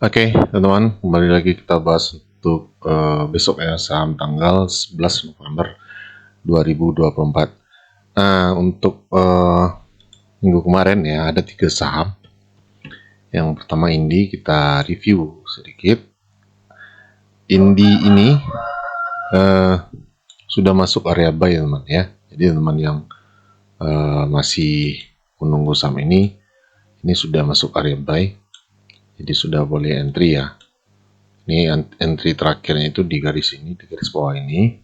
Oke, teman-teman, kembali lagi kita bahas untuk besok ya, saham tanggal 11 November 2024. Nah, untuk minggu kemarin ya, ada 3 saham. Yang pertama Indi, kita review sedikit. Indi ini sudah masuk area buy, teman ya. Jadi teman yang masih menunggu saham ini sudah masuk area buy. Jadi sudah boleh entry ya. Ini entry terakhirnya itu di garis ini, di garis bawah ini,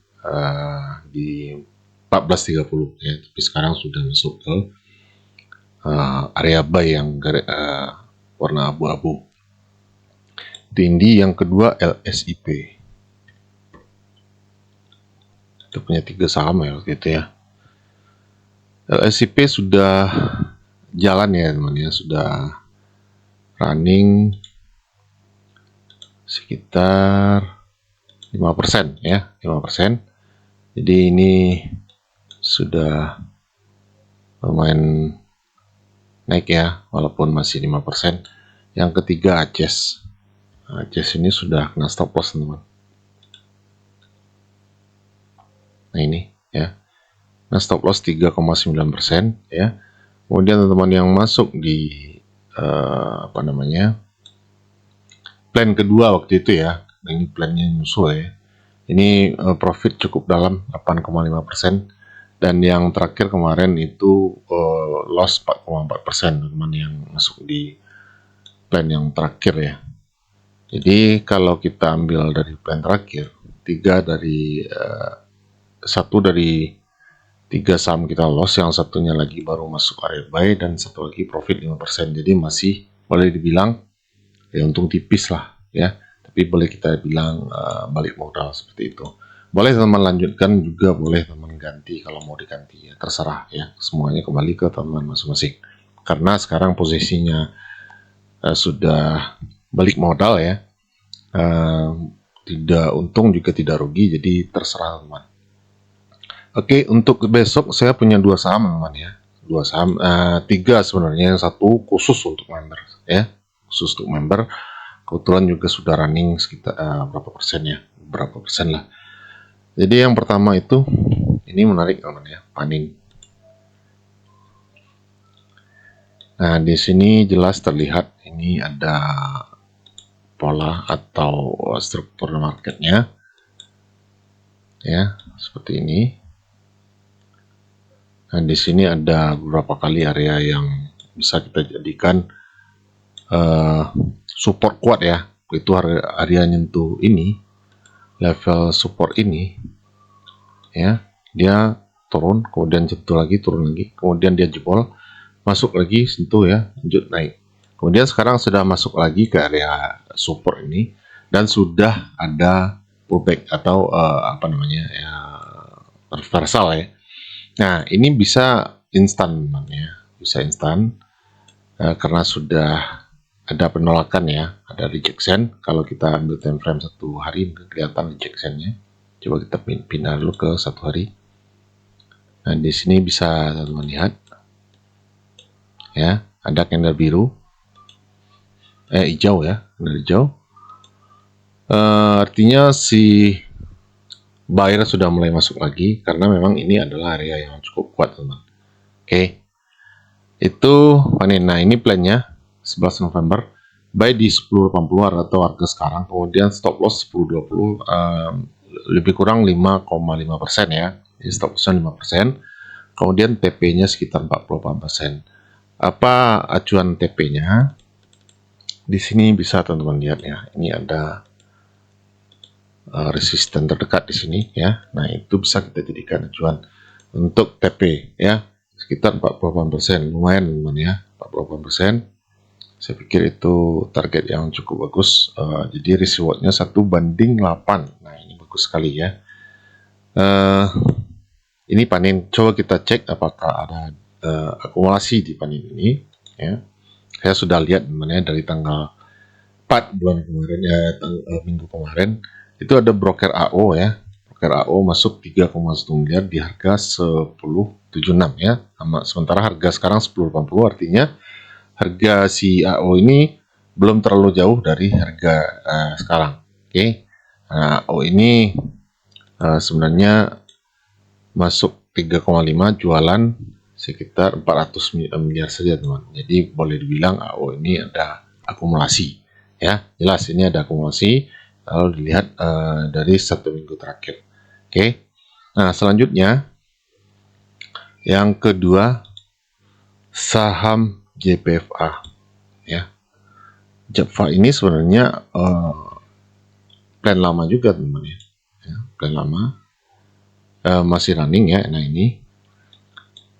di 14.30 ya. Tapi sekarang sudah masuk ke area buy yang warna abu-abu. Indi yang kedua LSIP. Kita punya 3 saham ya waktu itu ya. LSIP sudah jalan ya teman ya, sudah running sekitar 5% ya, 5%. Jadi ini sudah lumayan naik ya, walaupun masih 5%. Yang ketiga Aces. Aces ini sudah kena stop loss teman. Nah ini ya, nah stop loss 3,9% ya. Kemudian teman-teman yang masuk di plan kedua waktu itu ya, ini plannya nyusul ya. Ini profit cukup dalam 8,5%. Dan yang terakhir kemarin itu loss 4,4% teman-teman yang masuk di plan yang terakhir ya. Jadi kalau kita ambil dari plan terakhir, satu dari 3 saham kita loss, yang satunya lagi baru masuk area buy, dan satu lagi profit 5%. Jadi masih boleh dibilang ya untung tipis lah ya. Tapi boleh kita bilang balik modal seperti itu. Boleh teman lanjutkan juga, boleh teman ganti kalau mau diganti ya, terserah ya. Semuanya kembali ke teman masing-masing. Karena sekarang posisinya sudah balik modal ya. Tidak untung juga tidak rugi, jadi terserah teman. Oke, untuk besok saya punya 2 saham teman ya. 2 saham, 3 sebenarnya. Yang satu khusus untuk member ya. Khusus untuk member. Kebetulan juga sudah running sekitar berapa persen ya, berapa persen lah. Jadi yang pertama itu ini menarik teman ya, Panin. Nah di sini jelas terlihat ini ada pola atau struktur marketnya ya, seperti ini. Nah di sini ada beberapa kali area yang bisa kita jadikan support kuat ya. Itu area nyentuh ini, level support ini ya, dia turun, kemudian jatuh lagi, turun lagi, kemudian dia jebol, masuk lagi, sentuh ya, lanjut naik. Kemudian sekarang sudah masuk lagi ke area support ini, dan sudah ada pullback atau ya, reversal ya. Nah ini bisa instan ya, bisa instan karena sudah ada penolakan ya, ada rejection. Kalau kita ambil time frame 1 hari kelihatan rejectionnya. Coba kita pindah dulu ke 1 hari. Nah di sini bisa teman lihat ya, ada candle biru, hijau ya, candle hijau. Artinya si buyer sudah mulai masuk lagi, karena memang ini adalah area yang cukup kuat teman. Oke, itu panen. Nah ini plannya 11 November, buy di 10.80 atau harga sekarang, kemudian stop loss 10.20, lebih kurang 5,5% ya. Jadi stop loss 5%. Kemudian TP-nya sekitar 48%. Apa acuan TP-nya? Di sini bisa teman-teman lihat ya. Ini ada resisten terdekat di sini ya. Nah, itu bisa kita jadikan acuan untuk TP ya. Sekitar 48%. Lumayan teman ya. 48%. Saya pikir itu target yang cukup bagus. Jadi risk reward-nya 1:8. Nah, ini bagus sekali ya. Ini panen. Coba kita cek apakah ada akumulasi di panen ini ya. Saya sudah lihat teman-teman dari tanggal 4 bulan kemarin ya, minggu kemarin itu ada broker AO ya. Broker AO masuk 3,1 miliar di harga 10.76 ya. Sementara harga sekarang 10.80, artinya harga si AO ini belum terlalu jauh dari harga sekarang. Oke. Nah, ini sebenarnya masuk 3,5, jualan sekitar 400 miliar saja, teman. Jadi boleh dibilang ini ada akumulasi, ya. Jelas ini ada akumulasi kalau dilihat dari 1 minggu terakhir. Oke. Nah, selanjutnya yang kedua, saham JPFA, ya. JPFA ini sebenarnya plan lama juga, teman, ya. Plan lama, masih running, ya. Nah, ini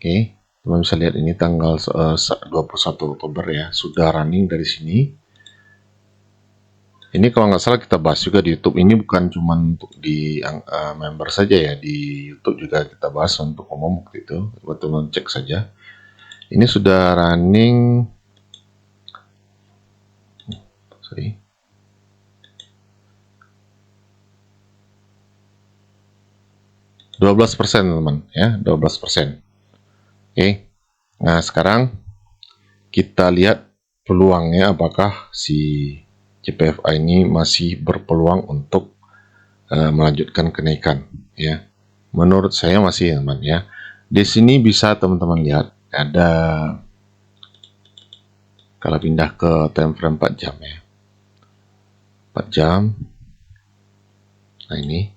oke, teman bisa lihat ini tanggal 21 Oktober, ya, sudah running dari sini. Ini kalau nggak salah kita bahas juga di YouTube. Ini bukan cuma untuk di member saja, ya, di YouTube juga kita bahas untuk umum waktu itu. Buat teman cek saja. Ini sudah running, sorry, %12, teman, ya, 12%. Oke. Nah, sekarang kita lihat peluangnya, apakah si JPFA ini masih berpeluang untuk melanjutkan kenaikan, ya. Menurut saya masih, teman, ya. Di sini bisa teman-teman lihat ada, kalau pindah ke time frame 4 jam, ya. 4 jam. Nah, ini.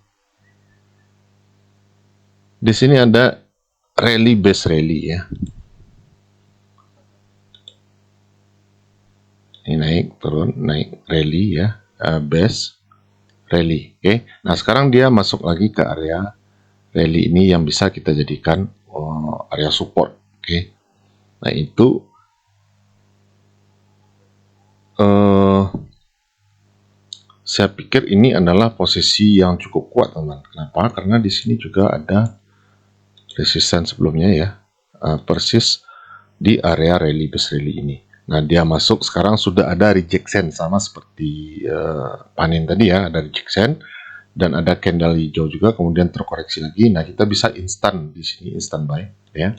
Di sini ada rally base rally, ya. Ini naik, turun, naik, rally, ya. Base rally. Oke. Nah, sekarang dia masuk lagi ke area rally ini yang bisa kita jadikan area support. Oke. Nah, itu saya pikir ini adalah posisi yang cukup kuat, teman. Kenapa? Karena di sini juga ada resistance sebelumnya, ya, persis di area rally base rally ini. Nah, dia masuk sekarang sudah ada rejection, sama seperti panen tadi, ya, ada rejection dan ada candle hijau juga, kemudian terkoreksi lagi. Nah, kita bisa instan di sini, instan buy, ya,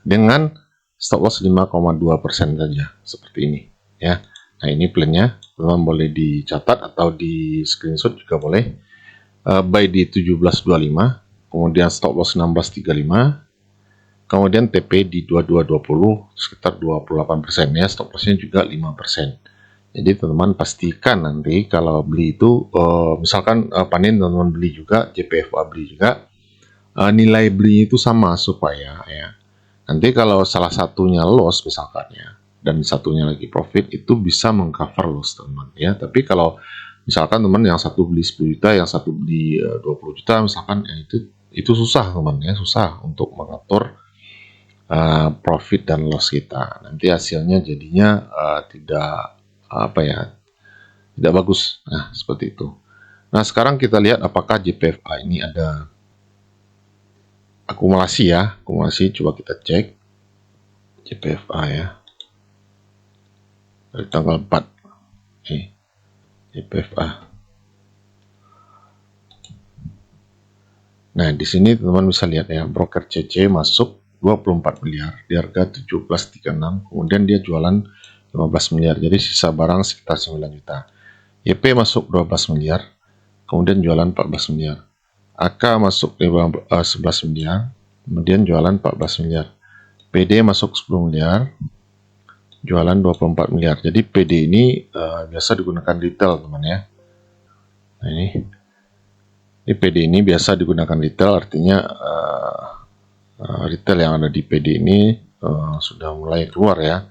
dengan stop loss 5,2% saja, seperti ini, ya. Nah, ini plannya, teman boleh dicatat atau di screenshot juga boleh. Buy di 17.25, kemudian stop loss 16.35, kemudian TP di 22.20, sekitar 28%, ya. Stop lossnya juga 5%. Jadi teman-teman pastikan nanti kalau beli itu, misalkan panen teman-teman beli juga, JPFA beli juga, nilai beli itu sama supaya, ya, nanti kalau salah satunya loss misalkan, ya, dan satunya lagi profit, itu bisa mengcover loss, teman, ya. Tapi kalau misalkan teman yang satu beli 10 juta, yang satu beli 20 juta misalkan, ya, itu susah, teman, ya, susah untuk mengatur profit dan loss kita. Nanti hasilnya jadinya tidak tidak bagus. Nah, seperti itu. Nah, sekarang kita lihat apakah JPFA ini ada akumulasi, ya. Akumulasi, coba kita cek JPFA, ya, dari tanggal 4. Oke. JPFA. Nah, di sini teman-teman bisa lihat, ya, broker CC masuk 24 miliar di harga 17.36, kemudian dia jualan 15 miliar, jadi sisa barang sekitar 9 juta. YP masuk 12 miliar, kemudian jualan 14 miliar. AK masuk 11 miliar, kemudian jualan 14 miliar. PD masuk 10 miliar, jualan 24 miliar. Jadi PD ini biasa digunakan retail, teman, ya. Nah, ini PD ini biasa digunakan retail, artinya retail yang ada di PD ini sudah mulai keluar, ya.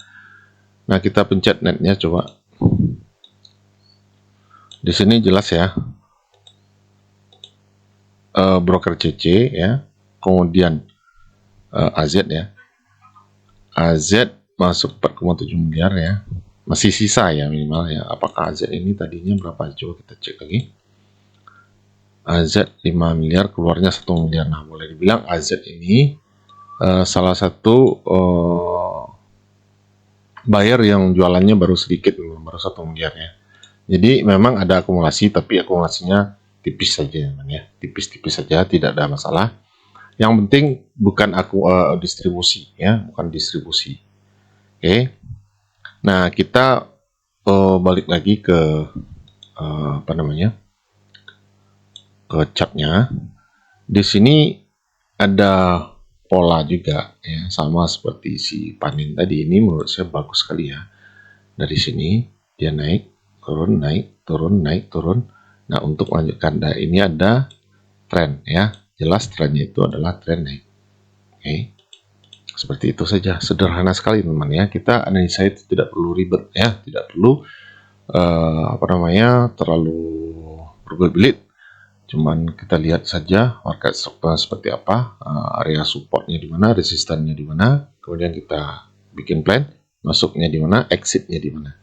Nah, kita pencet netnya coba. Di sini jelas, ya, broker CC, ya, kemudian AZ, ya. AZ masuk 4,7 miliar, ya. Masih sisa, ya, minimal, ya. Apakah AZ ini tadinya berapa? Coba kita cek lagi. AZ 5 miliar, keluarnya 1 miliar. Nah, boleh dibilang AZ ini salah satu buyer yang jualannya baru sedikit, baru 1 miliar, ya. Jadi memang ada akumulasi, tapi akumulasinya tipis saja, teman, ya. Tipis-tipis saja, tidak ada masalah. Yang penting bukan distribusi, ya, bukan distribusi. Oke. Nah, kita balik lagi ke ke chartnya. Di sini ada pola juga ya, sama seperti si panin tadi. Ini menurut saya bagus sekali ya. Dari sini dia naik, turun, naik, turun, naik, turun. Nah, untuk melanjutkan, nah, ini ada tren ya. Jelas trennya itu adalah tren naik. Oke. Seperti itu saja, sederhana sekali teman ya. Kita analisa itu tidak perlu ribet ya, tidak perlu terlalu berbelit. Cuman kita lihat saja market seperti apa, area supportnya di mana, resistannya di mana, kemudian kita bikin plan, masuknya di mana, exitnya di mana.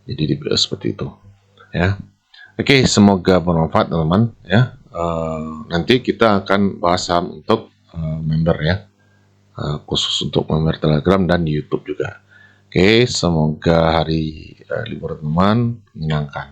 Jadi seperti itu ya. Oke, semoga bermanfaat teman-teman ya. Nanti kita akan bahas saham untuk member ya, khusus untuk member Telegram dan di YouTube juga. Oke, semoga hari libur teman-teman menyenangkan.